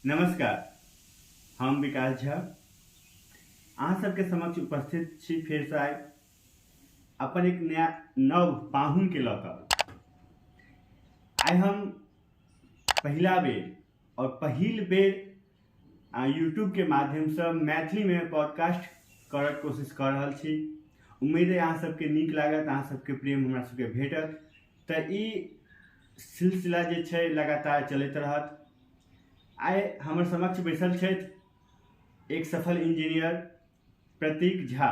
नमस्कार, हम विकास झा अहाँ सबके समक्ष उपस्थित छी फेर से आइ अपन एक नया नव पाहुन के लऽ कऽ। आइ हम पहिला बेर और पहिल बेर यूट्यूब के माध्यम से मैथिली में पॉडकास्ट करऽ के कोशिश कर रहल छी। उम्मीद है अहाँ सबके नीक लागत, अहाँ सबके प्रेम हमरा सबके भेटत तऽ ई सिलसिला जे छै लगातार चलैत रहत। आइ हमर समक्ष बैसल छथि एक सफल इंजीनियर प्रतीक झा।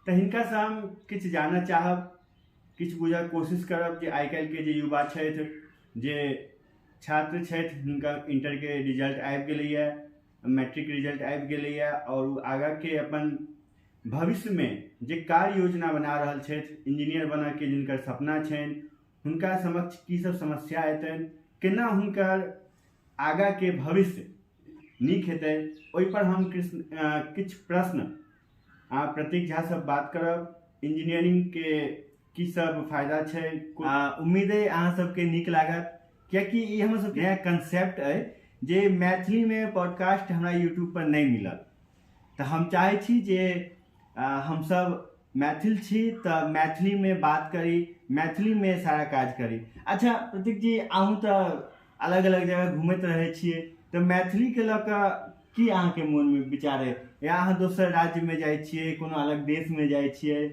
तऽ हिनकासँ हम किछु जानऽ चाहब, किछु बुझऽ कोशिश करब जे आइ काल्हि के जे युवा छथि, जे छात्र छथि, हुनका इंटर के रिजल्ट आबि गेलैए, मैट्रिक रिजल्ट आबि गेलैए और आगाँ के अपन भविष्य में जे कार्य योजना बना रहल छथि, इंजीनियर बनऽ के जिनकर सपना छनि, हुनका समक्ष की सब समस्या एतनि, केना हुनकर आगाँ के भविष्य नीक हेतै, ओहि पर हम किछु प्रश्न प्रतीक झा से बात करब। इंजीनियरिंग के की सब फायदा छै, उम्मीद है अहाँ सबके नीक लागत, कियाकि ई हमर सबके नया कंसेप्ट है जे मैथिली में पॉडकास्ट हमरा यूट्यूब पर नहीं मिलल। तऽ हम चाहे छी जे हम सब मैथिल छी तऽ मैथिली में बात करी, मैथिली में सारा काज करी। अच्छा प्रतीक जी, अहूँ तऽ अलग अलग जगह घूमैत रहे छियै, तऽ मैथिली के लऽ कऽ की अहाँ के मन में विचार है, या अहाँ दोसर राज्य में जाइ छियै, कोनो अलग देश में जाइ छियै,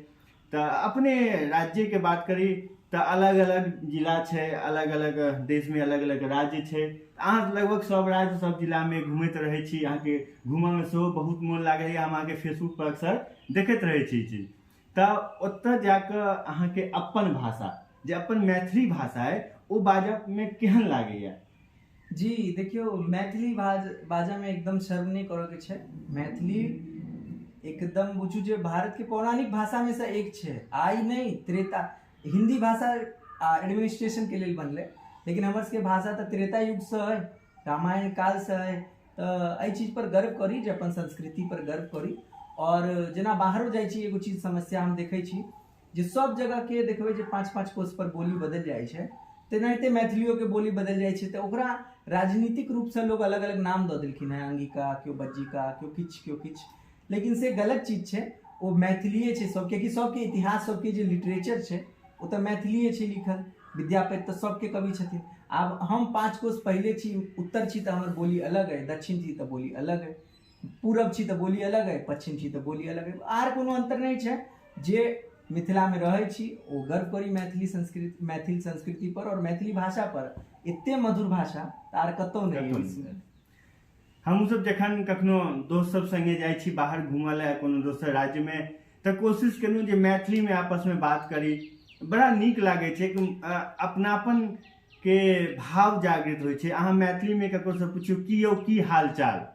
तऽ अपने राज्य के बात करी तऽ अलग अलग जिला छै, अलग अलग देश में अलग अलग राज्य छै। अहाँ लगभग सब राज्य सब जिला में घूमैत रहे छी, अहाँ के घूमऽ में सेहो बहुत मोन लागैए, हम अहाँ के फेसबुक पर अक्सर देखैत रहे छी चीज। तऽ ओतऽ जाकऽ अहाँ के अपन भाषा, जे अपन मैथिली भाषा है, ओ बाजब में केहन लागैए? जी देखियो, मैथिली बाजा में एकदम शर्म नहीं करो के छे। मैथिली एकदम बुझू जे भारत के पौराणिक भाषा में से एक छे। आई नहीं त्रेता हिंदी भाषा एडमिनिस्ट्रेशन के लिए बनले, लेकिन हमर सबके भाषा तो त्रेता युग से है, रामायण काल से है। तो एहि चीज पर गर्व करी जे अपन संस्कृति पर गर्व करी। और जेना बाहरो जाइ छी, एगो चीज समस्या हम देखे छी जे सब जगह के देखबे जे 5-5 कोस पर बोली बदल जाइ छै, तेनाहिते मैथिलियों के बोली बदल जाइ छै। तो ओकरा राजनीतिक रूप से लोग अलग अलग नाम दऽ देलखिन है, अंगिका, क्यों बज्जिका, क्यों किछ, लेकिन से गलत चीज छै। वो मैथिलीये छै सबके, कि सबके इतिहास, सबके जे लिटरेचर छै वो तो मैथिलीये छै लिखल। विद्यापति तो सबके कवि छथिन। आब हम 5 कोस पहले छी, उत्तर छी तो हमर बोली अलग है, दक्षिण छी तो बोली अलग है, पूरब छी तो बोली अलग है, पश्चिम छी तो बोली अलग है। आर कोनो अंतर नहीं छै। जे मिथिला में रहे छी ओ गर्व करी मैथिली संस्कृति पर और मैथिली भाषा पर। एते मधुर भाषा तार कतौ नहीं। हम सब जखन कखनो दोस्त सब संगे जाइ छी बाहर घूमऽ ले कोनो दोसर राज्य में, तऽ कोशिश केलहुँ जे मैथिली में आपस में बात करी। बड़ा नीक लागै छै, अपनापन के भाव जागृत होइ छै। अहाँ मैथिली में ककरो से पूछियो की यौ की हाल चाल,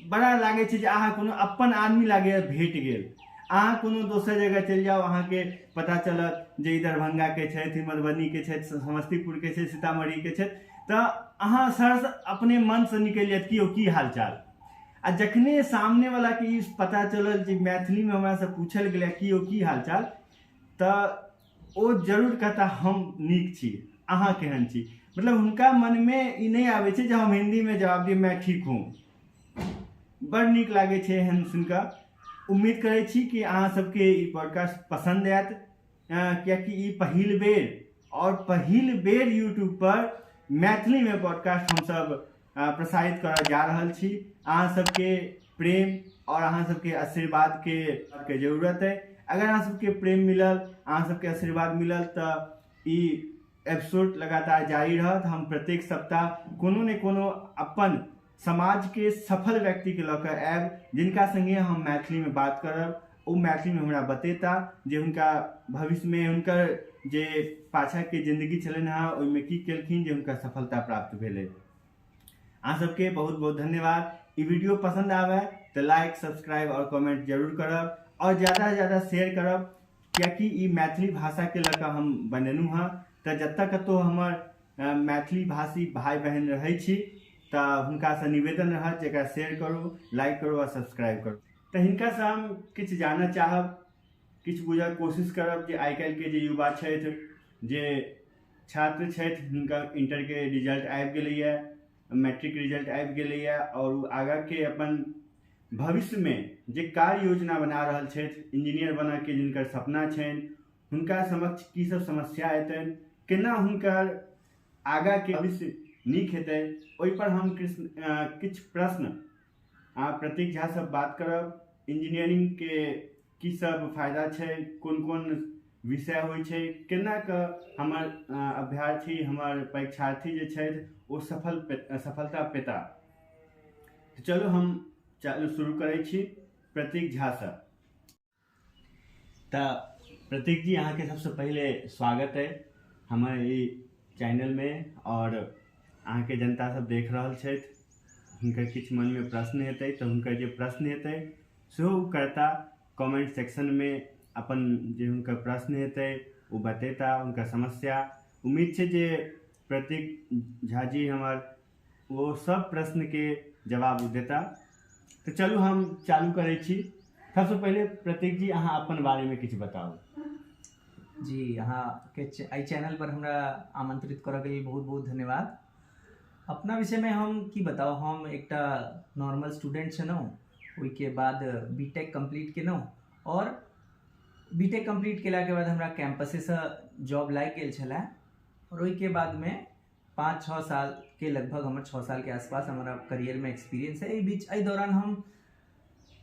बड़ा लागै छै जे अहाँ कोनो अपन आदमी लागैए भेट गेल। अहाँ कोनो दोसर जगह चलि जाओ, अहाँ के पता चलत जे ई दरभंगा के छथि, मधुबनी के छथि, समस्तीपुर के छथि, सीतामढ़ी के छथि, तऽ अहाँ सर अपने मन से निकलि जायत कि यौ की हाल चाल। आ जखने सामने वाला के ई पता चलल जे मैथिली में हमरा से पूछल गेलै कि यौ की हाल चाल, तऽ ओ जरूर कहता हम नीक छी, अहाँ केहन छी। मतलब हुनका मन में ई नहीं आबै छै जे हम हिंदी में जवाब दिए मैं ठीक हूँ। बड़ नीक लागै छै एहन सुनिकऽ। उम्मीद करै छी कि अहाँ सबके ई पॉडकास्ट पसंद आयत, कियाकि ई पहिल बेर यूट्यूब पर मैथिली में पॉडकास्ट हम सब प्रसारित करऽ जा रहल छी। अहाँ सबके प्रेम और अहाँ सबके आशीर्वाद के जरूरत है। अगर अहाँ सबके प्रेम मिलल, अहाँ सबके आशीर्वाद मिलल, तऽ ई एपिसोड लगातार जारी रहत। हम प्रत्येक सप्ताह कोनो ने कोनो अपन समाज के सफल व्यक्ति के लऽ कऽ आयब, जिनका संगे हम मैथिली में बात करब। ओ मैथिली में हमरा बतेता जे हुनका भविष्य में हुनकर जे पाछा के जिंदगी छलनि हँ, ओहिमे की केलखिन जे हुनका सफलता प्राप्त भेलै। अहाँ सबके बहुत बहुत धन्यवाद। ई वीडियो पसंद आवे तो लाइक, सब्सक्राइब और कमेंट जरूर करब, और ज़्यादा से ज़्यादा शेयर करब, कियाकि ई मैथिली भाषा के लऽ कऽ हम बनेलहुँ हँ। तऽ जतऽ कतौ हमर मैथिली भाषी भाई बहन रहै छी, तऽ हुनकासँ निवेदन रहत जे एकरा शेयर करू, लाइक करू और सब्सक्राइब करू। तऽ हिनकासँ हम किछु जानऽ चाहब, किछु बुझऽ कोशिश करब जे आइ काल्हि के जे युवा छथि, जे छात्र छथि, हुनका इंटर के रिजल्ट आबि गेलैए, मैट्रिक रिजल्ट आबि गेलैए और उ आगाँ के अपन भविष्य में जे कार्य योजना बना रहल छथि, इंजीनियर बनऽ के जिनकर सपना छनि, हुनका समक्ष की सब समस्या अयतनि, केना हुनकर आगाँ के भविष्य नीक हेतै, ओहि पर हम किछु प्रश्न प्रतीक झा से बात करब। इंजीनियरिंग के की सब फायदा छै, कोन कोन विषय होइ छै, केना कऽ हमर अभ्यर्थी, हमर परीक्षार्थी जे छथि ओ सफलता पेता। तो चलू हम शुरू करै छी प्रतीक झा से। तऽ प्रतीक जी, अहाँके सबसे पहले स्वागत है हमर ई चैनल में। और अहाँके जनता सब देख रहल छथि, हुनकर किछु मन में प्रश्न हेतै तऽ हुनकर जे प्रश्न हेतै सेहो करता कमेंट सेक्शन में अपन जे हुनकर प्रश्न हेतै वो बतेता, उनका समस्या। उम्मीद छै जे प्रतीक झा जी हमर वो सब प्रश्न के जवाब देता। तो चलू हम चालू करै छी। सबसे पहले प्रतीक जी, अहाँ अपन बारे में किछु बताउ। जी, अहाँ के एहि चैनल पर हमरा आमंत्रित करऽ के लिए बहुत बहुत धन्यवाद। अपना विषय में हम की बताओ, हम एकटा नॉर्मल स्टूडेंट छलहुँ, ओहिके बाद बीटेक कंप्लीट केलहुँ और बीटेक कंप्लीट केलाके बाद हमरा कैंपसेसँ जॉब लागि गेल छलै और ओहिके बाद में 5-6 साल के लगभग, हमर 6 साल के आसपास हमारा करियर में एक्सपीरियंस है। एहि दौरान हम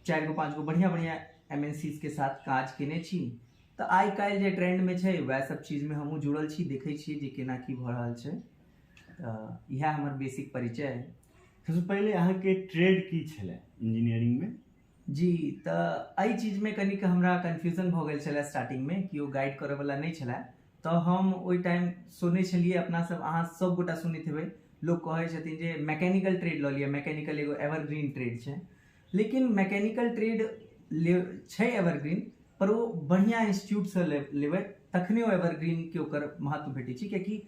4-5 गो बढ़िया MNCs के साथ काज केने छी। तऽ आइ काल्हि जे ट्रेंड में छै वएह सब चीज में हमहूँ जुड़ल छी, देखै छियै जे केना की भऽ रहल छै। तऽ इएह हमर बेसिक परिचय है। सबसे पहले अहाँके ट्रेड की छलै इंजीनियरिंग में? जी, तऽ एहि चीज में कनिक हमरा कन्फ्यूजन भऽ गेल छलै स्टार्टिंग में, केओ गाइड करऽ वाला नहि छलै। तऽ हम ओहि टाइम सुनै छलियै, अपना सब, अहाँ सब गोटा सुनैत हेबै, लोग कहै छथिन जे मैकेनिकल ट्रेड लऽ लिअ, मैकेनिकल एगो एवरग्रीन ट्रेड छै। लेकिन मैकेनिकल ट्रेड छै एवरग्रीन, पर वो बढ़िया इंस्टीट्यूट से लेबै तखने ओ एवरग्रीन के ओकर महत्व भेटै छै। कियाकि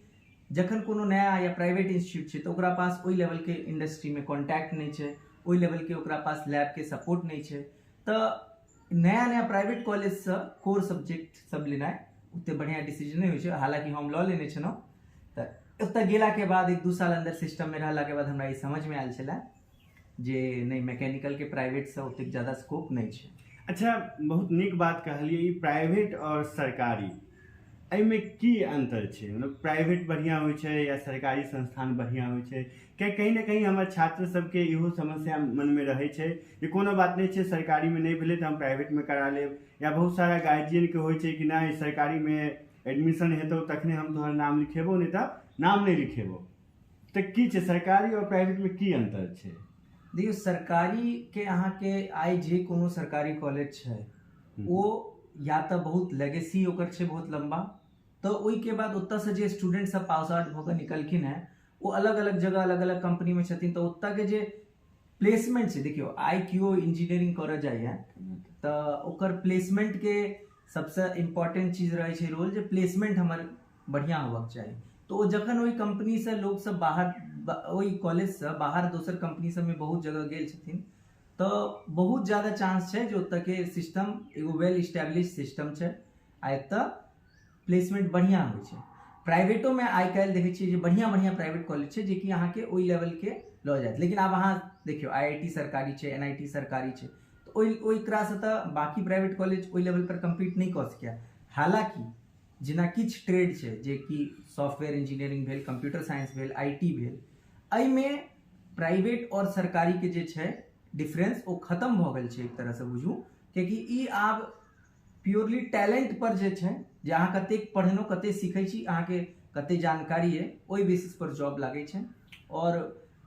जखन कोनो नया या प्राइवेट इंस्टीट्यूट छै तऽ ओकरा पास ओहि लेवल के इंडस्ट्री में कॉन्टैक्ट नहीं छै, ओहि लेवल के ओकरा पास लैब के सपोर्ट नहीं छै। तऽ नया प्राइवेट कॉलेज से कोर सब्जेक्ट सब लेनाइ ओते बढ़िया डिसीजन नहीं होइ छै। हालांकि हम लऽ लेने छलहुँ, तऽ ओतऽ गेला के बाद 1-2 साल अंदर सिस्टम में रहला के बाद हमरा ई समझ में आयल छलै जे नहीं, मैकेनिकल के प्राइवेट से ओतेक ज्यादा स्कोप नहीं छै। अच्छा, बहुत नीक बात कहलिए। ई प्राइवेट और सरकारी एहिमे की अंतर छै? मतलब प्राइवेट बढ़िया होइ छै या सरकारी संस्थान बढ़िया होइ छै? क्या कहीं ना कहीं हमर छात्र सबके इहो समस्या मन में रहै छै जे कोनो बात नहीं छै, सरकारी में नहीं भेलै तऽ हम प्राइवेट में करा लेब, या बहुत सारा गार्जियन के होइ छै कि नहीं, सरकारी में एडमिशन हेतौ तखने हम तोहर नाम लिखेबो, नहीं तऽ नाम नहीं लिखेबो। तऽ की छै, सरकारी और प्राइवेट में की अंतर छै? देखियो, सरकारी के अहाँ के आइ जे कोनो सरकारी कॉलेज छै वो या तऽ बहुत लेगेसी ओकर छै, बहुत लंबा, तो ओहि के बाद ओतऽ से जे स्टूडेंट सब पास आउट भऽ कऽ निकलखिन हैं वो अलग अलग जगह, अलग अलग कंपनी में छथिन। तऽ ओतऽ के जे प्लेसमेंट छै, देखियो आइ केओ इंजीनियरिंग करऽ जाइए तऽ ओकर प्लेसमेंट के सबसे इम्पोर्टेंट चीज रहै छै रोल, जे प्लेसमेंट हमर बढ़िया होबाक चाही। तो ओ जखन ओहि कंपनी से लोग सब बाहर, ओहि कॉलेज से बाहर दोसर कंपनी सब में बहुत जगह गेल छथिन, तो बहुत ज्यादा चांस छै जे ओतऽ के सिस्टम एगो वेल स्टैब्लिश सिस्टम छै आ एतऽ प्लेसमेंट बढ़िया होइ छै। प्राइवेटो में आइ काल्हि देखै छियै जे बढ़िया प्राइवेट कॉलेज छै जेकि अहाँके ओहि लेवल के लऽ जायत। लेकिन आब अहाँ देखियो IIT सरकारी छै, NIT सरकारी छै, तो ओकरा से तऽ बाकी प्राइवेट कॉलेज ओहि लेवल पर कम्पीट नहीं कऽ सकैए। हालांकि जेना किछु ट्रेड छै, जे कि सॉफ्टवेयर इंजीनियरिंग भेल, कंप्यूटर साइंस भेल, IT भेल, एहिमे प्राइवेट और सरकारी के जे छै डिफरेंस ओ खत्म भऽ गेल छै एक तरह से बुझू। कियाकि ई आब प्योरली टैलेंट पर जे छै, जे अहाँ कतेक पढ़लहुँ, कतेक सीखै छी, अहाँके कतेक जानकारी है, ओहि बेसिस पर जॉब लागै छै। और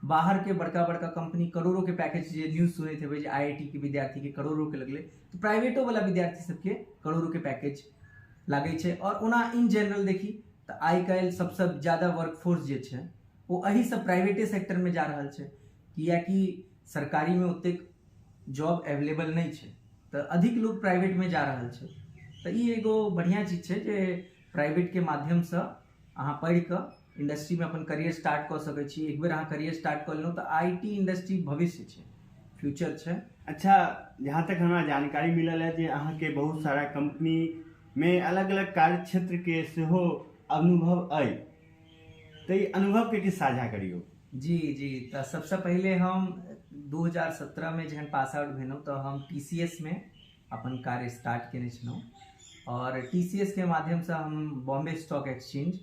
बाहर के बड़का बड़का कंपनी करोड़ों के पैकेज, जे न्यूज सुनैत हेबै जे IIT के विद्यार्थी के करोड़ों के लगले, तो प्राइवेटो वाला विद्यार्थी सबके करोड़ों के पैकेज लागै छै। और ओना इन जनरल देखी तऽ आइ काल्हि सबसे ज्यादा वर्कफोर्स जे छै वो एही सब प्राइवेटे सेक्टर में जा रहल छै, कियाकि सरकारी में ओतेक जॉब अवेलेबल नहीं छै, तऽ अधिक लोग प्राइवेट में जा रहल छै। तऽ ई एगो बढ़िया चीज छै जे प्राइवेट के माध्यम से अहाँ पढ़ि कऽ इंडस्ट्री में अपन करियर स्टार्ट कऽ सकै छी। एक बेर अहाँ करियर स्टार्ट कऽ लेलहुँ तऽ IT इंडस्ट्री भविष्य छै, फ्यूचर छै। अच्छा, जहाँ तक हमरा जानकारी मिलल है जे अहाँके बहुत सारा कंपनी में अलग अलग कार्य क्षेत्र के सेहो अनुभव अइ, तऽ ई अनुभव के किछु साझा करियौ। जी जी, तो सबसे पहले हम 2017 में जहन पास आउट भेलहुँ तो हम TCS में अपन कार्य स्टार्ट केने छलहुँ, और TCS के माध्यम से हम बॉम्बे स्टॉक एक्सचेंज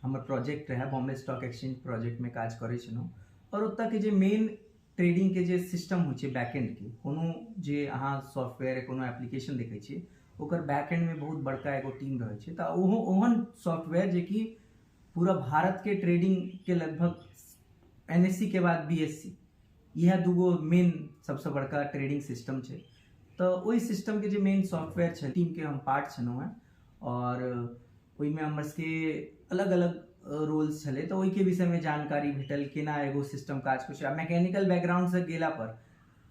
हमर प्रोजेक्ट रहे, बॉम्बे स्टॉक एक्सचेंज प्रोजेक्ट में काज करै छलहुँ। और ओतऽ के जे मेन ट्रेडिंग के जे सिस्टम होइ छै बैकएंड के, कोनो जे अहाँ सॉफ्टवेयर कोनो एप्लीकेशन देखै छियै ओकर बैकएंड में बहुत बड़का एगो टीम रहै छै, तऽ ओहन सॉफ्टवेयर जे कि पूरा भारत के ट्रेडिंग के लगभग NSE के बाद BSE यह दूगो मेन सबसे बड़का ट्रेडिंग सिस्टम छै। तो ओहि सिस्टम के जे मेन सॉफ्टवेयर छै टीम के हम पार्ट छलहुँ हैं, और ओहिमे हमर सबके अलग अलग रोल्स छलै, तो ओहिके विषयमे जानकारी भेटल केना एगो सिस्टम काज करै छै। आ मैकेनिकल बैकग्राउंड से गेला पर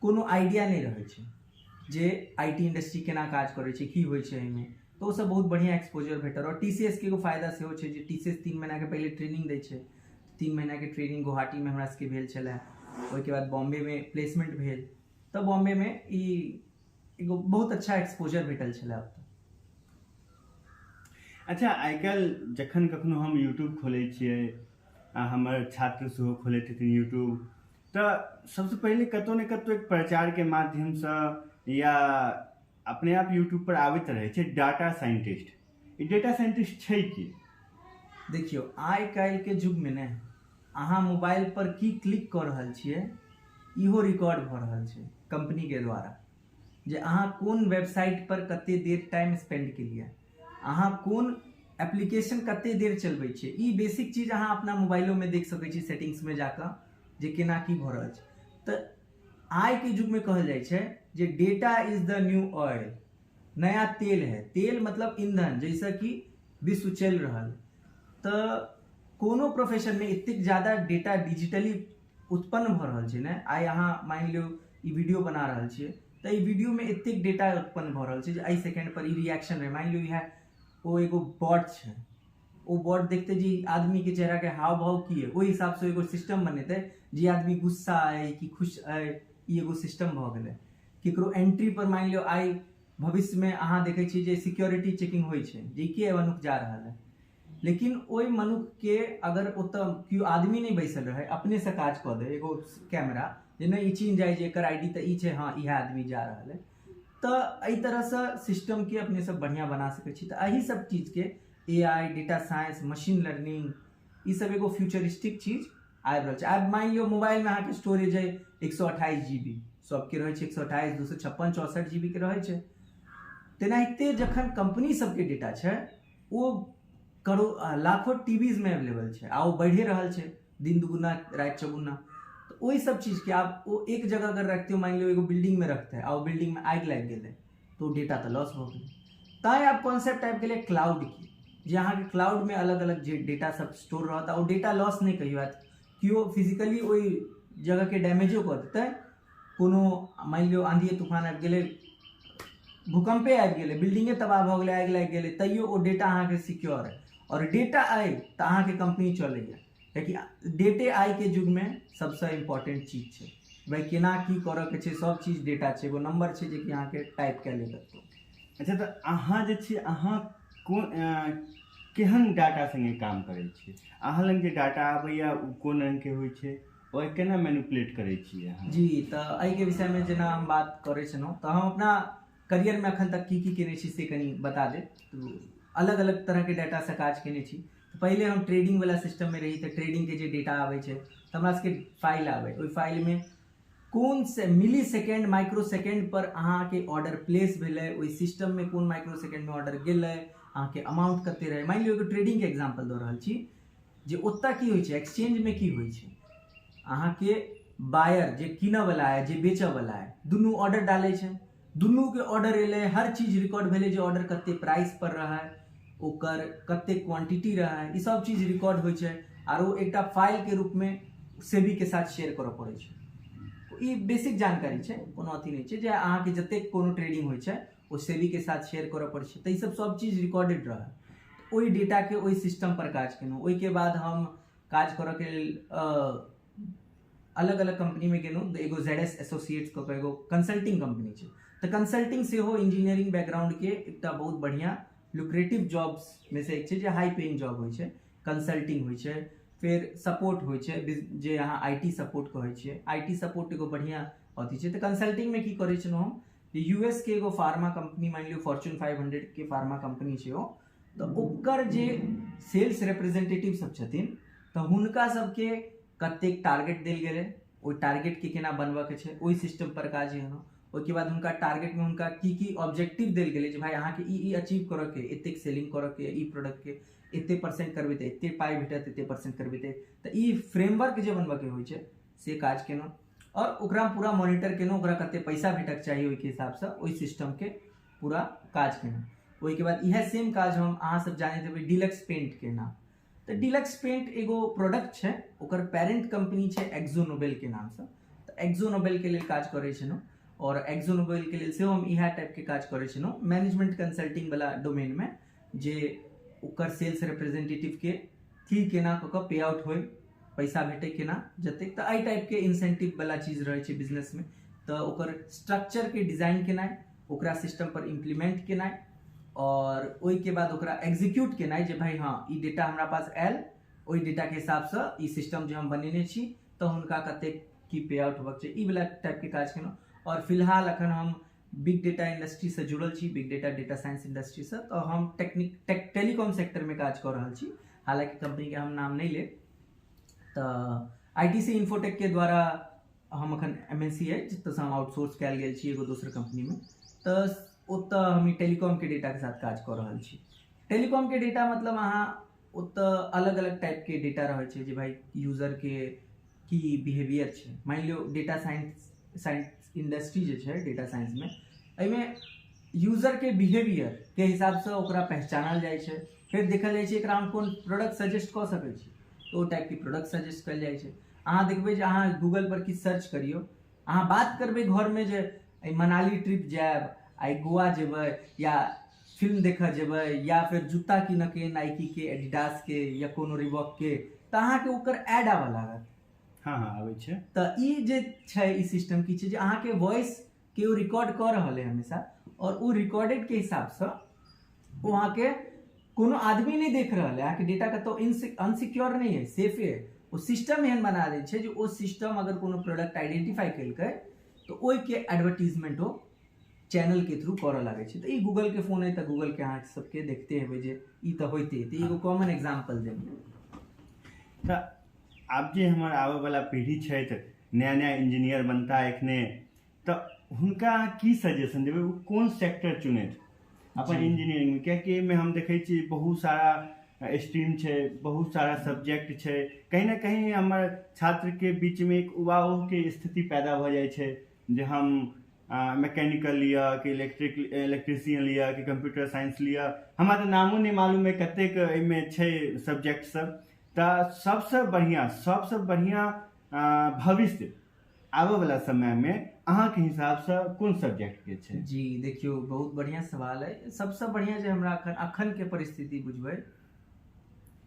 कोनो आइडिया नहीं रहै छै जे IT इंडस्ट्री केना काज करै छै, की होइ छै एहिमे, तो ओसँ बहुत बढ़िया एक्सपोजर भेटल। और TCS के एगो फायदा सेहो छै जे TCS 3 महीना के पहले ट्रेनिंग दै छै। 3 महीना के ट्रेनिंग गुवाहाटी में हमरा सबके भेल छलै, ओहिके बाद बॉम्बे में प्लेसमेंट भेल, तऽ बॉम्बे में ई एगो बहुत अच्छा एक्सपोजर भेटल छलै। अब अच्छा, आइ काल्हि जखन कखनो हम यूट्यूब खोलै छियै, आ हमर छात्र सेहो खोलैत छथिन यूट्यूब, तऽ सबसँ पहिले कतहु ने कतहु एक प्रचारके माध्यमसँ या अपने आप यूट्यूब पर आबैत रहै छै डाटा साइंटिस्ट। ई डाटा साइंटिस्ट छै कि? देखियो, आइ काल्हि के युग में ने अहाँ मोबाइल पर की क्लिक कऽ रहल छियै इहो रिकॉर्ड भऽ रहल छै कंपनी के द्वारा, जे अहाँ कोन वेबसाइट पर कते देर टाइम स्पेंड केलिए, अहाँ कोन एप्लीकेशन कते देर चलबै छियै, ई बेसिक चीज अहाँ अपना मोबाइलो में देख सकै छी सेटिंग्स में जाकऽ जे केना की भऽ रहल छै। तऽ आइ के युग में कहल जाइ छै जे data is the new oil, नया तेल है। तेल मतलब ईंधन, जैसा कि विश्व चल रहल, तऽ कोनो प्रोफेशन में एतेक ज्यादा डेटा डिजिटली उत्पन्न भऽ रहल छै ने। आइ अहाँ मान लियौ ई वीडियो बना रहल छियै, तऽ ई वीडियो में एतेक डेटा उत्पन्न भऽ रहल छै जे एहि सेकेंड पर ई रिएक्शन है। मान लियौ इएह ओ एगो बॉट छै, ओ बॉट देखते जी आदमी के चेहरा के हाव भाव की है, ओहि हिसाब से एगो सिस्टम बनेतै जे आदमी गुस्सा है कि खुश है, ई एगो सिस्टम भऽ गेलै। केकरो एंट्री पर मान लियौ आइ भविष्य में अहाँ देखै छियै जे सिक्योरिटी चेकिंग होइ छै जे के मनुख जा रहल है, लेकिन ओहि मनुख के अगर ओतऽ केओ आदमी नहीं बैसल रहे, अपने से काज कऽ दे एगो कैमरा जे नहीं ई चीन जाए जे एकर ID तऽ ई छै, हाँ इएह आदमी जा रहल है, तऽ एहि तरहसँ सिस्टम के अपने सब बढ़िया बना सकै छी। तऽ एहि सब चीज के AI, data science, machine learning, ई सब एगो फ्यूचरिस्टिक चीज आबि रहल छै। आब मान लियौ मोबाइल में अहाँके स्टोरेज है 128 GB, सबके रहै छै 128, 256, 64 GB के रहै छै। तेनाहिते जखन कंपनी सबके डेटा छै ओ लाखों टीवीज में अवेलेबल छै, आ ओ बढ़े रहल छै दिन दुगुना रात चौगुना। तो वही सब चीज के आप वो एक जगह अगर रखते हो, मान लो एगो बिल्डिंग में रखते हैं आ वो बिल्डिंग में आग लग गए तो डेटा तो लॉस हो गए। ताई आप कॉन्सेप्ट टाइप के लिए क्लाउड की, जहाँ के क्लाउड में अलग अलग डेटा सब स्टोर रहता है, वो डेटा लॉस नहीं कहियो क्यों फिजिकली वही जगह के डैमेजो कर देता है। कोनो मान लियो आंधी तूफान आबि गेलै, भूकंपे आबि गेलै, बिल्डिंगे तबाह भऽ गेलै, आगि लागि गेलै, तैयो ओ डेटा अहाँके सिक्योर है। और डेटा आए तो अहाँके कंपनी चलैए, कियाकि डेटे आइ के युग में सबसे इम्पोर्टेंट चीज छै। भाई केना की करऽ के छै, सब चीज डेटा छै, एगो नंबर छै जे कि अहाँके टाइप कए लेत। अच्छा, तऽ अहाँ जे छी अहाँ कोन केहन डाटा संगे काम करै छियै? अहाँ लग जे डाटा आबैया ओ कोन रंगके होइ छै, और केना मैनिपुलेट करै छियै अहाँ? जी, तऽ एहिके विषयमे जेना हम बात करै छलहुँ, तऽ हम अपना करियरमे एखन तक की केने छी से कनि बता देब। तो अलग अलग तरहके डाटा से काज केने छी। पहले हम ट्रेडिंग वाला सिस्टम में रही, तो ट्रेडिंग के जो डेटा आवे छे तो हमरा सबके फाइल आवे, ओहि फाइल में कौन से मिली सेकेंड माइक्रो सेकेंड पर अहाँ के ऑर्डर प्लेस भेलै, ओहि सिस्टम में कौन माइक्रो सेकेंड में ऑर्डर गेलै, अहाँ के अमाउंट कते रहे। मान लियो एगो ट्रेडिंग के एग्जांपल दऽ रहल छी, जे ओतऽ की होइ छै, एक्सचेंज में की होइ छै, अहाँ के बायर जे कीनऽ वाला है, जे बेचऽ वाला है, दुनू ऑर्डर डालै छै, दुनू के ऑर्डर एलै, हर चीज रिकॉर्ड भेलै, जे ऑर्डर कते प्राइस पर रहा है, ओकर कते क्वांटिटी रहा है, ई सब चीज रिकॉर्ड होइ छै, आर वो एकटा फाइल के रूप में सेबी के साथ शेयर करऽ पड़ै छै। ई बेसिक जानकारी छै, कोनो अथी नहीं छै, जे अहाँ के जते कोनो ट्रेडिंग होइ छै वो सेबी के साथ शेयर करऽ पड़ै छै, तऽ ई सब चीज रिकॉर्डेड रहा। ओहि डेटा के ओहि सिस्टम पर काज केलहुँ। ओहि के बाद हम काज करऽ के लेल अलग अलग कंपनी में गेलहुँ। एगो ZS एसोसिएट्स कऽ एगो कंसल्टिंग कंपनी छै, तऽ कंसल्टिंग सेहो इंजीनियरिंग बैकग्राउंड के एकटा बहुत बढ़िया लुक्रेटिव जॉब्स में से एक छै, जे हाई पेइंग जॉब होइ छै, कंसल्टिंग होइ छै, फिर सपोर्ट होइ छै जे अहाँ आईटी सपोर्ट कहै छियै। आईटी सपोर्ट एगो बढ़िया अथी छै। तऽ कंसल्टिंग में की करै छलहुँ हम, यूएस के एगो फार्मा कंपनी, मान लियो फॉर्च्यून 500 के फार्मा कंपनी छै ओ, तऽ ओकर जे सेल्स रिप्रेजेंटेटिव सब छथिन तऽ हुनका सबके कतेक टारगेट देल गेलै, ओहि टारगेट के केना बनबऽ के छै, ओहि सिस्टम पर काज केलहुँ। ओहिके बाद हुनका टारगेट में हुनका की ऑब्जेक्टिव देल गेलै जे भाई अहाँके ई अचीव करऽ के, एतेक सेलिंग करऽ के, ई प्रोडक्ट के एते परसेंट करबै तऽ एते पाई भेटत, एते परसेंट करबै तऽ ई फ्रेमवर्क जे बनबऽ के होइ छै से काज केलहुँ। और ओकरा पूरा मॉनिटर केलहुँ, ओकरा कते पैसा भेटक चाही ओहिके हिसाबसँ ओहि सिस्टम के पूरा काज केलहुँ। ओहिके बाद इएह सेम काज हम अहाँ सब जानैत हेबै डीलक्स पेंट के नाम। तऽ डीलक्स पेंट एगो प्रोडक्ट छै, ओकर पेरेंट कंपनी छै एक्जो नोबेल के नाम से। तऽ एक्जो नोबेल के लेल काज करै छलहुँ, और एक्जो नोबेल के लेल सेहो हम इएह टाइप के काज करै छलहुँ मैनेजमेंट कंसल्टिंग वाला डोमेन में, जे ओकर सेल्स रिप्रेजेंटेटिव के की केना कऽ कऽ पे आउट होइ, पैसा भेटे केना जतेक, तऽ एहि टाइप के इंसेंटिव वाला चीज रहै छै बिजनेस में। तऽ ओकर स्ट्रक्चर के डिजाइन केनाइ, ओकरा सिस्टम पर इम्प्लीमेंट केनाइ, और ओहिके बाद ओकरा एग्जीक्यूट केनाइ जे भाई हाँ ई डेटा हमरा पास आयल, ओहि डेटा के हिसाबसँ ई सिस्टम जे हम बनेने छी तऽ हुनका कतेक की पे आउट होबक छै, ई वाला टाइप के काज केलहुँ। और फिलहाल अखन हम बिग डेटा इंडस्ट्री से जुड़ल छी, big data data science industry से। तो हम टेलीकॉम सेक्टर में काज कर रहल छी, हालांकि कंपनी के हम नाम नहीं ले। तो आईटीसी इन्फोटेक के द्वारा हम अखन एमएनसी है जतसँ हम आउटसोर्स कयल गेल छी एगो दोसर कंपनी में। तऽ ओतऽ हम टेलीकॉम के डेटा के साथ काज कर रहल छी। टेलीकॉम के डेटा मतलब अहाँ ओतऽ अलग अलग टाइप के डेटा रहै छै जे भाई यूजर के की बिहेवियर छै। मान लियो डेटा साइंस इंडस्ट्री जे छै डेटा साइंस में, एहिमे यूजर के बिहेवियर के हिसाब से ओकरा पहचानल जाइ छै, फिर देखल जाइ छै एकरा हम कोन प्रोडक्ट सजेस्ट कऽ सकै छी, तो टाइप के प्रोडक्ट सजेस्ट कयल जाइ छै। अहाँ देखबै जे अहाँ गूगल पर किछु सर्च करियौ, अहाँ बात करबै घर में जे मनाली ट्रिप जायब, आई गोवा जेबै, या फिल्म देखऽ जेबै, या फिर जूता कीनऽ के नाइकी के, एडिडास के, या कोनो रिबॉक के, तऽ अहाँके ओकर एड आबऽ लागत। हाँ हाँ आबै छै। तऽ ई जे छै ई सिस्टम की छै जे अहाँके वॉइस के ओ रिकॉर्ड कऽ रहल है हमेशा, और वो रिकॉर्डेड के हिसाब से वो अहाँके कोनो आदमी नहीं देख रहा है, अहाँके डेटा का तो अनसिक्योर नहीं है, सेफ है। वो सिस्टम एहन बना दै छै जे ओ सिस्टम अगर कोनो प्रोडक्ट आइडेंटिफाई केलकै तो ओहि के एडवर्टीजमेंट ओ चैनल के थ्रू करऽ लागै छै। तऽ ई गूगल के फोन है तऽ गूगल के अहाँ सबके देखते हेबै जे ई तऽ होइते है। एगो कॉमन एग्जांपल देब तऽ आब जे हमर आबऽ वाला पीढ़ी छथि, नया नया इंजीनियर बनता एखने, तऽ हुनका की सजेशन देबै, वो कोन सेक्टर चुनैत अपन इंजीनियरिंग में? कियाकि एहिमे हम देखै छी बहुत सारा स्ट्रीम छै, बहुत सारा सब्जेक्ट छै, कहीं ना कहीं हमर छात्र के बीच में एक उबाऊ के स्थिति पैदा भऽ जाइ छै जे हम मैकेनिकल लिअ कि इलेक्ट्रिशियन लिअ कि कंप्यूटर साइंस लिअ, हमरा तऽ नामो नहि मालूम है कतेक एहिमे छै सब्जेक्ट सब। तऽ सबसँ बढ़िया भविष्य आबऽ वाला समय में अहाँ के हिसाब से कोन सब्जेक्ट के छै? जी देखियो बहुत बढ़िया सवाल है। सबसे बढ़िया जे हमरा अखन के परिस्थिति बुझबै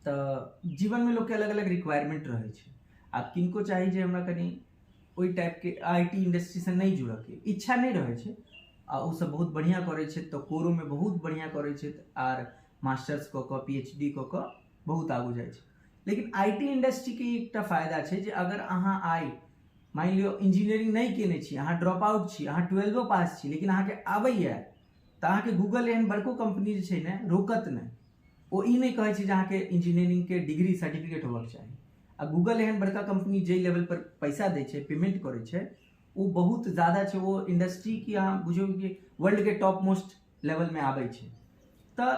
तऽ जीवन में लोग के अलग अलग रिक्वायरमेंट रहै छै। आब किनको चाही जे हमरा कनी ओहि टाइप के आईटी इंडस्ट्री से नहीं जुड़ऽ के इच्छा नहीं रहै छै, आ ओ सब बहुत बढ़िया करै छै, तऽ कोरो में बहुत बढ़िया करै छै, आर मास्टर्स कऽ कऽ पीएचडी कऽ कऽ बहुत आगू जाइ छै। लेकिन आईटी इंडस्ट्री के एकटा फायदा छै जे अगर अहाँ आई मान लियो इंजीनियरिंग नहीं केने छी, अहाँ ड्रॉप आउट छी, अहाँ 12 पास छी, लेकिन अहाँके आबैया, तऽ अहाँके गूगल एहन बड़को कंपनी जे छै ने रोकत नहीं। ओ ई नहीं कहै छै जे अहाँके इंजीनियरिंग के डिग्री सर्टिफिकेट होबक चाही। आ गूगल एहन बड़का कंपनी जे लेवल पर पैसा दै छै, पेमेंट करै छै, वो बहुत ज्यादा छै। वो इंडस्ट्री की अहाँ बुझियौ कि वर्ल्ड के टॉप मोस्ट लेवल में आबै छै। तऽ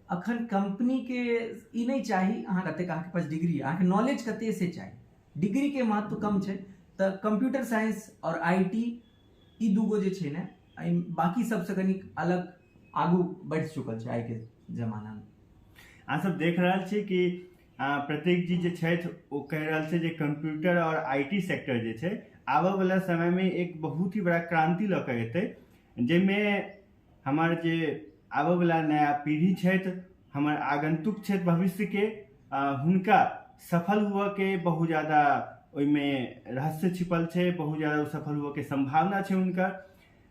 अखन कंपनी के ई नहीं चाही अहाँ कतेक अहाँके पास डिग्री, अहाँके नॉलेज कते से चाही। डिग्री के महत्व कम छै। तऽ कंप्यूटर साइंस और आईटी ई दूगो जे छै ने बाकी सबसे कनी अलग आगू बढ़ि चुकल छै आइ के जमाना में। अहाँ सब देख रहल छी कि प्रतीक जी जे छथि ओ कहि रहल छै जे कंप्यूटर और आईटी सेक्टर जे छै आबऽ वाला समय में एक बहुत ही बड़ा क्रांति लऽ कऽ एतै, जाहिमें हमर जे आबऽ वाला नया पीढ़ी छथि, हमर आगंतुक छथि भविष्य के, हुनका सफल हुअ के बहुत ज़्यादा ओहिमें रहस्य छिपल छै, बहुत ज़्यादा सफल हुअ के संभावना छै हुनकर।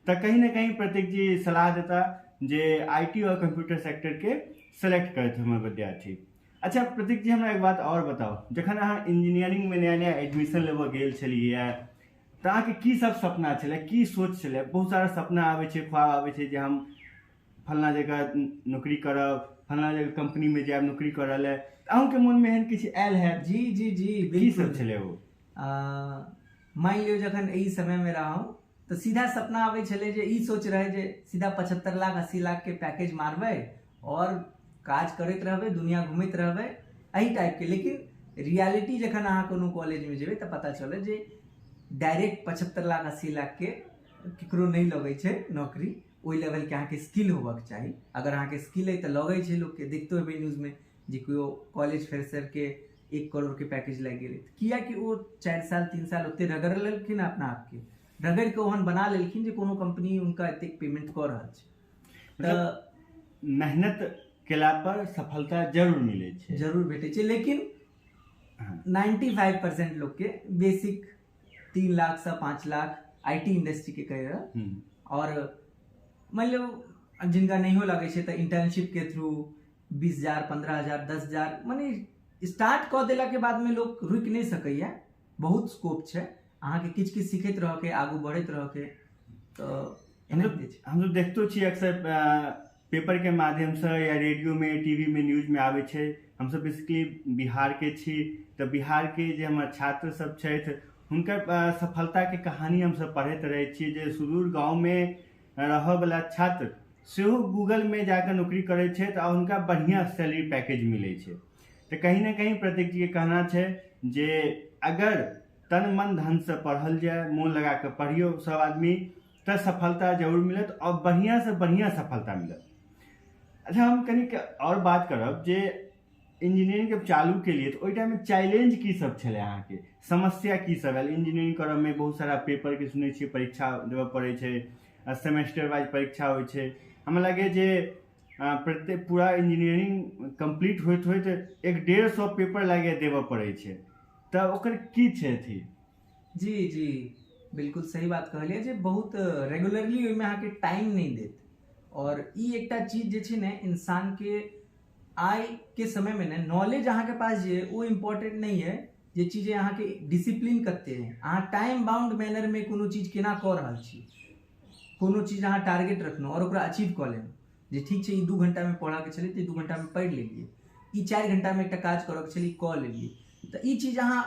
तऽ कहीं ना कहीं प्रतीक जी सलाह देता जे आईटी और कंप्यूटर सेक्टर के सेलेक्ट करते हमर विद्यार्थी। अच्छा प्रतीक जी, हमरा एक बात और बताओ, जखन अहाँ इंजीनियरिंग में नया नया एडमिशन लेबऽ गेल छलियै तऽ अहाँके की सब सपना छलै, की सोच छलै? बहुत सारा सपना आबै छै, ख्वाब आबै छै जे हम फलना जगह नौकरी करब, फलना जगह कंपनी में जायब नौकरी करऽ लए, अहूँके मोनमे एहन किछु आयल हैत? जी जी जी की बिल्कुल। सब छलै ओ? मान लियो जखन ई समय में रहूँ तो सीधा सपना आबै छलै जे ई सोच रहे जे सीधा 75 लाख 80 लाख के पैकेज मारबै और काज करैत रहबै, दुनिया घूमैत रहबै, एही टाइप के। लेकिन रियलिटी जखन अहाँ कोनो कॉलेज में जेबै तऽ पता चले जे डायरेक्ट 75 लाख 80 लाख के केकरो नहीं लगे छै नौकरी। ओहि लेवल के अहाँके स्किल होबक चाही। अगर अहाँके स्किल है तो लगे छै लोग के, देखते हेबै न्यूज में जे कोई कॉलेज फ्रेशर के 1 करोड़ के पैकेज लग गेलै, किया कि वो 4 साल 3 साल ओते रगड़ लेलखिन अपना आप के, रगड़ के ओहन बना लेलखिन जे कोनो कंपनी उनका एतेक पेमेंट कर रहल छै। मतलब मेहनत केला पर सफलता जरूर मिले छै, जरूर भेटे छै, लेकिन 95% लोग के बेसिक 3 लाख से 5 लाख आईटी इंडस्ट्री के कह रहा। और मान लो जिनका नहीं हो लगे तो इंटर्नशिप के थ्रू 20,000 15,000 10,000 माने स्टार्ट कऽ देला के बाद में लोग रुक नहीं सकैया। बहुत स्कोप छै, अहाँ के किछ किछ सीखैत रह के आगू बढ़ैत रह के। तो हम लोग देखते छी अक्सर पेपर के माध्यम से या रेडियो में टीवी में न्यूज में आवे छै। हम सब बेसिकली बिहार के छी, तो बिहार के जे हमर छात्र सब छथि हुनकर सफलता के कहानी हम सब पढ़ैत रहे छी, जे सुदूर गांव में रहऽ वाला छात्र सेहो गूगल में जाकर नौकरी करे छै और उनका बढ़िया सैलरी पैकेज मिले छै। तो कहीं ना कहीं प्रतीक जी के कहना है जे अगर तन मन धन से पढ़ल जाए, मोन लगा के पढ़ियो सब आदमी, तो सफलता जरूर मिलत और बढ़िया से बढ़िया सफलता मिलत। अच्छा हम कनी और बात करब जे इंजीनियरिंग के चालू के लिए तो ओइ टाइम में चैलेंज की सब छले, अहाँ के समस्या की सब आयल? इंजीनियरिंग करब में बहुत सारा पेपर के सुनै छियै, परीक्षा देबऽ पड़ै छै, सेमेस्टर वाइज परीक्षा होइ छै। हमरा लगे जे प्रत्येक पूरा इंजीनियरिंग कंप्लीट होइत होइत 150 पेपर लागे देबऽ पड़ै छै, तऽ ओकर की छै थी? जी जी बिल्कुल सही बात कहलिए जे बहुत रेगुलरली ओहिमे अहाँके टाइम नहीं देत। और ई एकटा चीज जे छै ने इंसान के आइ के समय में ने नॉलेज अहाँ के पास जे वो इम्पोर्टेंट नहीं है, जे चीजें अहाँ के डिसिप्लिन कते हैं, अहाँ टाइम बाउंड मैनर में कोनो चीज केना कऽ रहल छी, कोनो चीज अहाँ टारगेट रखनो और ओकरा अचीव कऽ लेनो। जे ठीक छै ई 2 घंटा में पढ़ा के छलै तऽ 2 घंटा में पढ़ि लेलिए, ई 4 घंटा में एकटा काज करऽ के छलै कऽ लेलिए। तऽ ई चीज अहाँ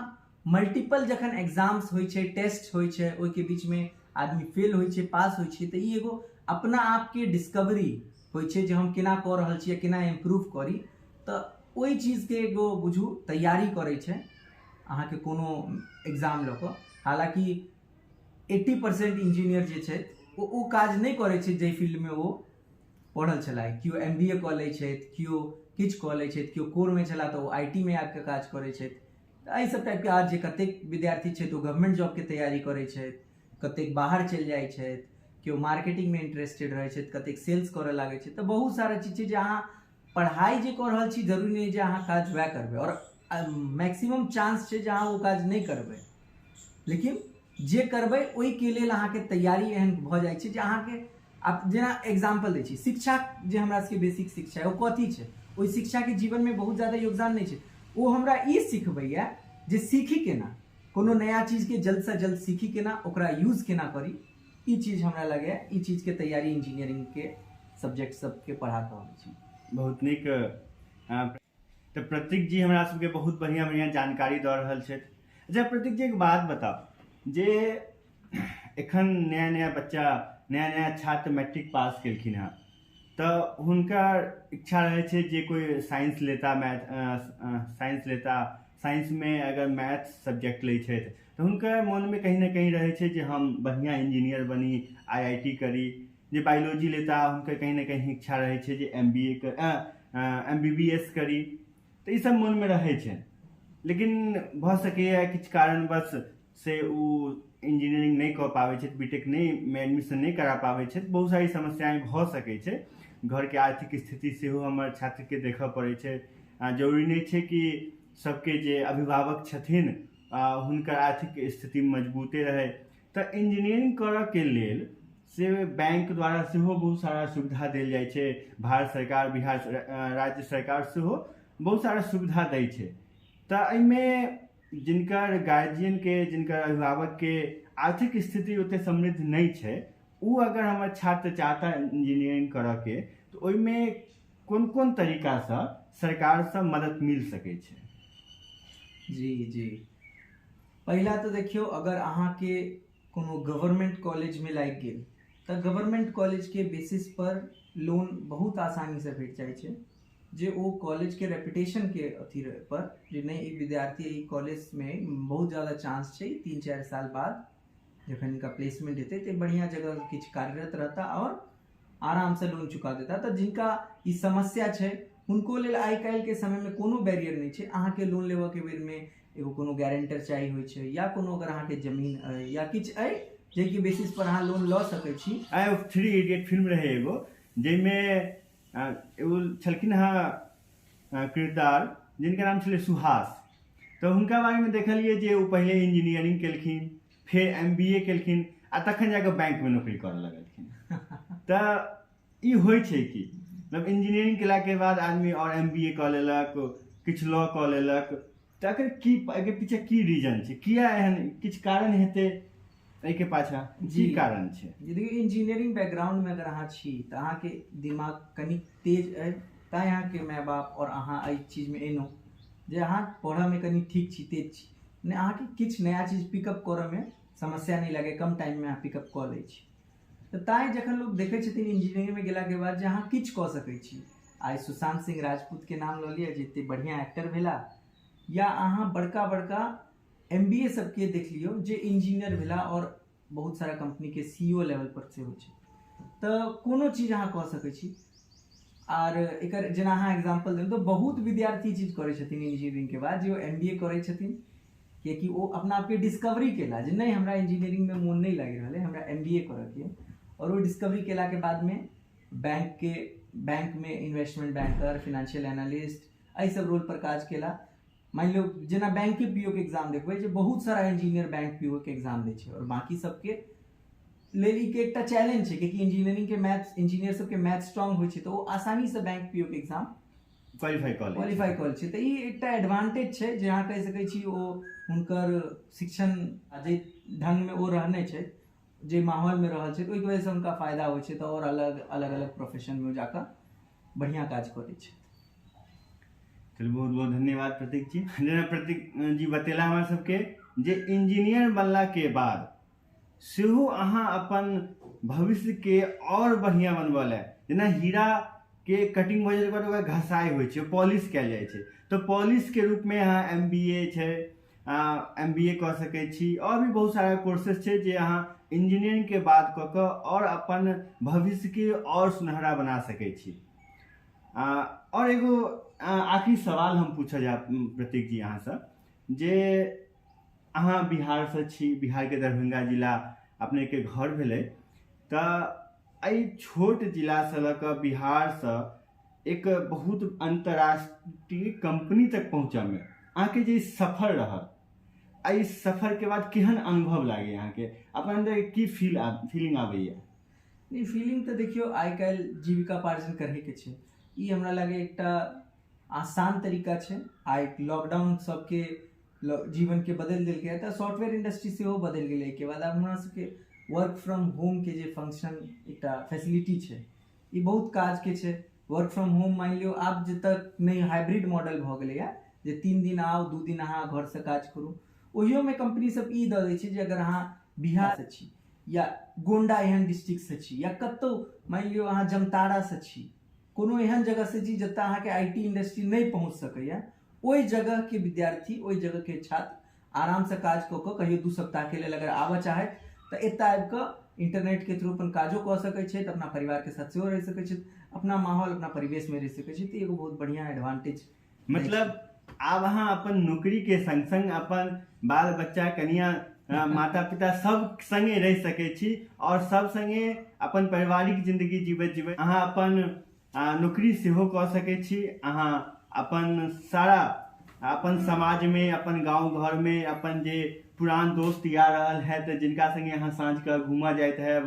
मल्टीपल जखन एग्जाम्स होइ छै, टेस्ट होइ छै, ओहि के बीच में आदमी फेल होइ छै, पास होइ छै, तऽ ई एगो अपना आप के डिस्कवरी होइ छै जे हम केना कऽ रहल छियै, केना इम्प्रूव करी। तऽ ओहि चीज के एगो बुझू तैयारी करै छै अहाँ के कोनो एग्जाम लऽ कऽ। हालांकि 80% इंजीनियर जे छै ओ काज नहीं करै छै जे फील्ड में ओ पढ़ल छला। केओ MBA कऽ लै छथि, केओ किछु कऽ लै छथि, केओ कोर में छला तऽ ओ IT में आबि कऽ काज करै छथि। एहि सब टाइप के आज जे कतेक विद्यार्थी छै तो गवर्नमेंट जॉब के तैयारी करै छथि, कतेक बाहर चलि जाइ छथि, केओ मार्केटिंग में इंटरेस्टेड रहै छथि, कतेक सेल्स करऽ लागै छै। तऽ बहुत सारा चीज छै जे अहाँ पढ़ाई जे कऽ रहल छी जरूरी नहीं जे अहाँ काज वएह करबै, और मैक्सिमम चांस छै जे अहाँ वो काज नहीं करबै, लेकिन जे करबै ओहि के लेल अहाँ के तैयारी एहन भऽ जाइ छै जे अहाँ के आप जेना एग्जाम्पल दै छी, शिक्षा जे हमरा सबके बेसिक शिक्षा है वो कथी छै, ओहि शिक्षा के जीवन में बहुत ज्यादा योगदान नहीं छै। वो हमरा ई सिखबैया जे सीखी केना, कोनो नया चीज के जल्द से जल्द सीखी केना, ओकरा यूज केना करी। ई चीज हमरा लगे ई चीज के तैयारी इंजीनियरिंग के सब्जेक्ट सब के पढ़ा रहल छी। बहुत नीक। तो प्रतीक जी हमरा सबके बहुत बढ़िया बढ़िया जानकारी दऽ रहल छथि। अच्छा प्रतीक जी एक बात बताओ, जे एखन नया नया बच्चा, नया नया छात्र मैट्रिक पास केलखिन हँ, तऽ हुनकर इच्छा रहै छै जे कोई साइंस लेता, साइंस में अगर मैथ्स सब्जेक्ट लै छथि तऽ हुनकर मन में कहीं ना कहीं रहै छै जे हम बढ़िया इंजीनियर बनी, IIT करी। जे बायोलॉजी लेता हुनकर कहीं ना कहीं इच्छा रहै छै जे MBBS करी। तऽ ई सब मन में रहै छै, लेकिन भऽ सकैए किछु कारणवश से ओ इंजीनियरिंग नहीं कऽ पाबै छै, बीटेक नहीं में एडमिशन नहीं करा पाबै छै। बहुत सारी समस्याएं भऽ सकै छै, घर के आर्थिक स्थिति सेहो हमर छात्र के देखऽ पड़ै छै। जरूरी नहीं छै कि सबके जे अभिभावक छथिन हुनकर आर्थिक स्थिति मजबूते रहे। तऽ इंजीनियरिंग करऽ के लेल से बैंक द्वारा सेहो बहुत सारा सुविधा देल जाइ छै, भारत सरकार, बिहार राज्य सरकार सेहो बहुत सारा सुविधा दै छै। तऽ एहिमे जिनकर गार्जियन के, जिनकर अभिभावक के आर्थिक स्थिति ओते समृद्ध नहीं छै, उ अगर हमर छात्र चाहता इंजीनियरिंग करऽ के, तो ओहिमे कोन कोन तरीका से सरकार से मदद मिल सकै छै? जी जी, पहला तो देखियो, अगर अहाँ के कोनो गवर्नमेंट कॉलेज में लागि गेल तऽ गवर्नमेंट कॉलेज के बेसिस पर लोन बहुत आसानी से भेट जाइ छै, जे ओ कॉलेज के रेपुटेशन के अथी पर, जे नहीं एक विद्यार्थी ई कॉलेज में बहुत ज़्यादा चांस छै 3-4 साल बाद जखन इनका प्लेसमेंट हेतै तो बढ़िया जगह किछु कार्यरत रहता और आराम से लोन चुका देता। तो जिनका ई समस्या छै हुनको लेल आइ काल्हि के समय में कोनो बैरियर नहीं छै। अहाँ के लोन लेवऽ के बेर में एगो कोनो गारंटर चाही होइ छै, या कोनो अगर अहाँ के जमीन अइ या किछु अइ जेकि बेसिस पर अहाँ लोन लऽ सकै छी। आइ 3 इडियट फिल्म रहे एगो, जाहिमे एगो छलखिन हँ किरदार जिनका नाम छलै सुहास। तो हुनका बारे में देखलिए जे वो पहले इंजीनियरिंग केलखिन, फिर MBA केलखिन, आ तखन जाके बैंक में नौकरी करऽ लगलखिन। तऽ ई होइ छै कि मतलब इंजीनियरिंग केला के बाद आदमी और MBA कऽ लेलक, किछु लॉ कऽ लेलक, तऽ एकर की, एकर पीछे की रीजन छै? किया एहन किछु कारण हेतै एहिके पाछा? की कारण छै? देखिए, इंजीनियरिंग बैकग्राउंड में अगर अहाँ छी तऽ अहाँ के दिमाग कनी तेज अइ, तैं अहाँ के माय बाप और अहाँ एहि चीज में एनौ जे अहाँ पढ़ऽ में कनी ठीक छी, तेज छी, ने अहाँ के किछु नया चीज पिकअप करऽ में समस्या नहीं लगे, कम टाइम में अहाँ पिकअप कऽ लै छी। तऽ ताहि जखन लोग देखै छथिन इंजीनियरिंग में गेला के बाद जे अहाँ किछु कऽ सकै छी, आइ सुशांत सिंह राजपूत के नाम लऽ लिअ जे एते बढ़िया एक्टर भेला, या अहाँ बड़का बड़का MBA सबके देख लियौ जे इंजीनियर भेला और बहुत सारा कंपनी के CEO लेवल पर से होइ छै। तऽ कोनो चीज अहाँ कऽ सकै छी। आर एकर जेना अहाँ एग्जाम्पल देब तो बहुत विद्यार्थी चीज करै छथिन इंजीनियरिंग के बाद, जे ओ MBA करै छथिन किएकि ओ अपना आपके डिस्कवरी केला जे नहीं हमरा इंजीनियरिंग में मोन नहीं लागि रहल है, हमरा MBA करऽ के, और वो डिस्कवरी केला के बाद में बैंक में इन्वेस्टमेंट बैंकर, फाइनेंशियल एनालिस्ट एहि सब रोल पर काज केला। मान लो जेना बैंक के PO के एग्जाम देखबै जे बहुत सारा इंजीनियर बैंक PO के एग्जाम दै छै, और बाकी सबके लेल ई के एकटा चैलेंज छै कि इंजीनियरिंग के मैथ्स, इंजीनियर सबके मैथ स्ट्रांग होइ छै तो वो आसानी से बैंक PO के एग्जाम क्वालिफाई कऽ लै छै। तऽ ई एकटा एडवांटेज छै जे अहाँ कहि सकै छी ओ हुनकर शिक्षण जे ढंग में ओ रहने छै, जे माहौल में रहल छै, तो ओहिके वजह से हुनका फायदा होइ छै, तो और अलग अलग प्रोफेशन में जाकर बढ़िया काज करै छै। चलू, बहुत बहुत धन्यवाद प्रतीक जी। जेना प्रतीक जी बतेला हमरा सबके जे इंजीनियर बनला के बाद सेहो अहाँ अपन भविष्य के और बढ़िया बनबऽ ले, जेना हीरा के कटिंग भऽ जाइ के बाद घसाई होइ छै, पॉलिश कयल जाइ छै, तो पॉलिश के रूप में अहाँ MBA छै, MBA कऽ सकै छी, और भी बहुत सारा कोर्सेज छै जे अहाँ इंजीनियरिंग के बाद कऽ कऽ और अपन भविष्य के और सुनहरा बना सकै छी। और एगो आखिरी सवाल हम पूछऽ जा प्रतीक जी अहाँ से, जे अहाँ बिहार से छी, बिहार के दरभंगा जिला अपने के घर भेलै, तऽ एहि छोट जिला से लऽ कऽ बिहार से एक बहुत अंतर्राष्ट्रीय कंपनी तक पहुँचऽ में अहाँ के जे सफर रहल, एहि सफर के बाद केहन अनुभव लागे अहाँ के, अपन अंदर की फीलिंग आबैया? नहीं, फीलिंग तो देखियो आइ काल्हि जीविकापार्जन करे के छै, ई हमरा लगे एकटा आसान तरीका छै। आइ लॉकडाउन सबके जीवन के बदल देलकै है, तऽ सॉफ्टवेयर इंडस्ट्री सेहो बदल गेलै। के बाद आब हमरा सबके वर्क फ्रॉम होम के जे फंक्शन एकटा फैसिलिटी छै, ई बहुत काज के छै। वर्क फ्रॉम होम मान लियो आब जे तक नहीं हाइब्रिड मॉडल भऽ गेलैया, जे 3 दिन आओ 2 दिन अहाँ घर से काज करू, ओहियो में कंपनी सब ई दऽ दै छै जे अगर अहाँ बिहार से छी, या गोंडा एहन डिस्ट्रिक्ट से छी, या कतौ मान लियो अहाँ जमतारा से छी, कोनो एहन जगह से छी जतऽ अहाँ के IT इंडस्ट्री नहीं पहुँच सकैया, ओहि जगह के विद्यार्थी, ओहि जगह के छात्र आराम से काज कऽ कऽ कहियो 2 सप्ताह के लेल अगर आबऽ चाहैत तऽ एतऽ आबि कऽ इंटरनेट के थ्रू अपन काजो कऽ सकै छै, अपना परिवार के साथ सेहो रहि सकै छै, अपना माहौल अपना परिवेश में रहि सकै छै। तऽ एगो बहुत बढ़िया एडवांटेज, मतलब आब अहाँ अपन नौकरी के संग संग अपन बाल बच्चा, कनिया, माता पिता सब संगे रहि सकै छी, और सब संगे अपन पारिवारिक जिंदगी जीवैत अहाँ अपन नौकरी सेहो कऽ सकै छी। अहाँ अपन सारा अपन समाज में, अपन गांव घर में अपन जे पुरान दोस्त यार रहल है, तो जिनका संगे अहाँ साँझ के घूमऽ जाइत है,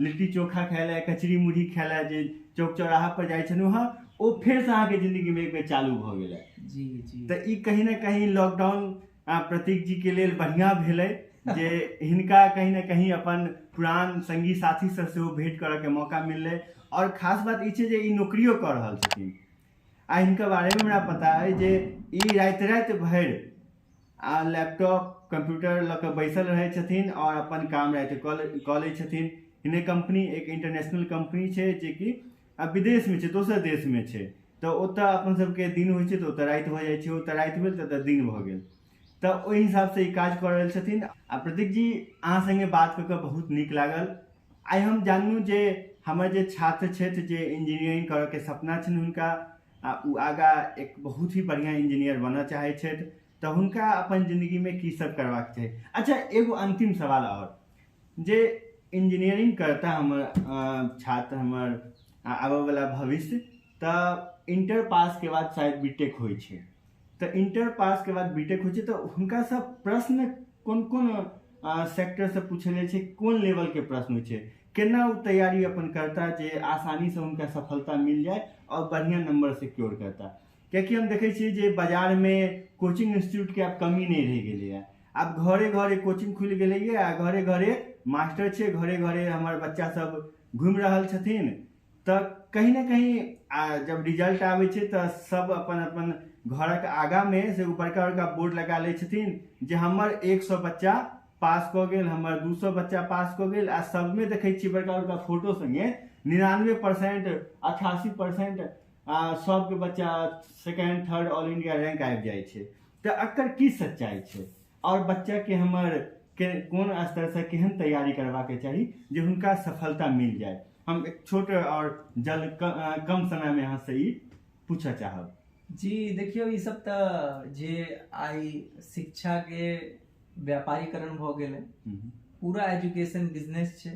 लिट्टी चोखा खाय ले, कचरी मुरही खाय ले जे चौक चौराहा पर जाइ छलहुँ हँ, वो फिर से अहाँके जिंदगी में एक बेर चालू भऽ गेलै। जी जी तऽ ई कहीं ना कहीं लॉकडाउन प्रतीक जी के लेल बढ़िया भेलै जे हिनका कहीं ना कहीं अपन पुरान संगी साथी सब से भेंट करऽ के मौका मिललै। और खास बात ई छै जे ई नौकरियो कऽ रहल छथिन। आ हिनका बारे में हमरा पता है जे ई राति राति भरि लैपटॉप कंप्यूटर लऽ कऽ बैसल रहै छथिन और अपन काम राति कऽ लै छथिन। हिने कंपनी एक इंटरनेशनल कंपनी छै जे कि विदेश में छै, दोसर देश में छै। तऽ ओतऽ अपन सबके दिन होइ छै तऽ ओतऽ राति भऽ जाइ छै, ओतऽ राति भेल तऽ ओतऽ दिन भऽ गेल। तऽ ओहि हिसाब से ई काज कऽ रहल छथिन। आ प्रतीक जी अहाँ संगे बात कऽ कऽ बहुत नीक लागल। आइ हम जानलहुँ जे हमर जे छात्र छथि जे इंजीनियरिंग करऽ के सपना छनि हुनका, उ आगाँ एक बहुत ही बढ़िया इंजीनियर बनऽ चाहै छथि, तऽ हुनका अपन जिंदगी में की सब करबाक चाही। अच्छा एगो अंतिम सवाल और, जे इंजीनियरिंग करता हमर छात्र, हमर आबऽ वाला भविष्य, तऽ इंटर पास के बाद शायद बीटेक होइ छै। तऽ इंटर पास के बाद बीटेक होइ छै तऽ हुनका सब प्रश्न कोन कोन सेक्टर से पूछले छै, कोन लेवल के प्रश्न होइ छै, केना वो तैयारी अपन करता जे आसानी से उनका सफलता मिल जाए और बढ़िया नंबर सिक्योर करता। क्योंकि हम देखे छियै जे बाजार में कोचिंग इंस्टीट्यूट के आब कमी नहीं रह गेलै है। आब घरे घरे कोचिंग खुल गेलै है आ घरे घरे मास्टर छै, घरे घरे हमर बच्चा सब घूमि रहल छथिन। तऽ कहीं ना कहीं जब रिजल्ट आबै छै तऽ सब अपन अपन घरक आगा में से बड़का बड़का बोर्ड लगा लै छथिन जे हमर 100 बच्चा पास कऽ गेल, हमर 200 बच्चा पास कऽ गेल। आ सब में देखै छियै बड़का बड़का फोटो संगे 99%, 88% सबके बच्चा second third all India rank आबि जाइ छै। तऽ एकर की सच्चाई छै और बच्चा के हमर कोन स्तर से केहन तैयारी करबाके चाही जे हुनका सफलता मिल जाए। हम एक छोट और कम समय में यहाँ से ही पूछऽ चाहब। जी देखियो ई सब तऽ जे आई शिक्षा के व्यापारीकरण भऽ गेलै, पूरा एजुकेशन बिजनेस छै।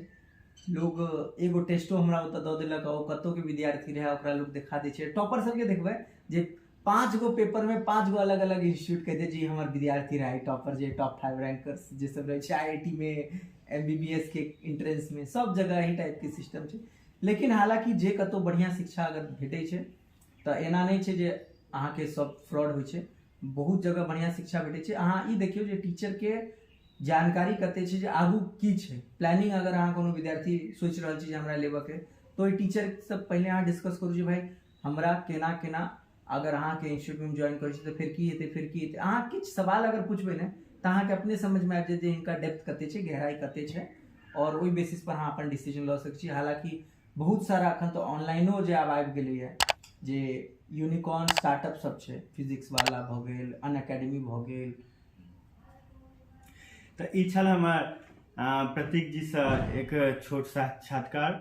लोग एगो टेस्टो हमरा ओतऽ दऽ देलक, ओ कतौ के विद्यार्थी रहे ओकरा लोग दिखा दै छै। टॉपर सबके देखबै जे 5 गो पेपर में 5 गो अलग अलग इंस्टीट्यूट कहते जी हमर विद्यार्थी रहे टॉपर, जे टॉप 5 रैंकर्स जे सब रहे छै आईआईटी में, एमबीबीएस के एंट्रेंस में, सब जगह ही टाइप के सिस्टम छै। लेकिन हालांकि जे कतौ बढ़िया शिक्षा अगर भेटै छै तऽ एना नहीं छै जे अहाँके सब फ्रॉड होइ छै। बहुत जगह बढ़िया शिक्षा भेटै छै। अहाँ ई देखियौ जे टीचर के जानकारी कते छै जे आगू की छै, प्लानिंग अगर अहाँ कोनो विद्यार्थी सोचि रहल छी जे हमरा लेबऽ के, तो ओहि टीचर से पहले अहाँ डिस्कस करू जे भाई हमरा केना केना अगर अहाँके इंस्टीट्यूट में ज्वाइन करै छी तऽ फिर की हेतै, फिर की हेतै। अहाँ किछु सवाल अगर पूछबै ने तऽ अहाँके अपने समझ में आबि जायत जे हिनका डेप्थ कते छै, गहराई कते छै, और ओहि बेसिस पर अहाँ अपन डिसीजन लऽ सकै छी। हालांकि बहुत सारा अखन तो ऑनलाइनो जे आब आबि गेलै है, जे यूनिकॉर्न स्टार्टअप सब छै, फिजिक्स वाला भऽ गेल, अनअकैडमी भऽ गेल। तऽ ई छल हमर प्रतीक जी से एक छोट सा साक्षात्कार।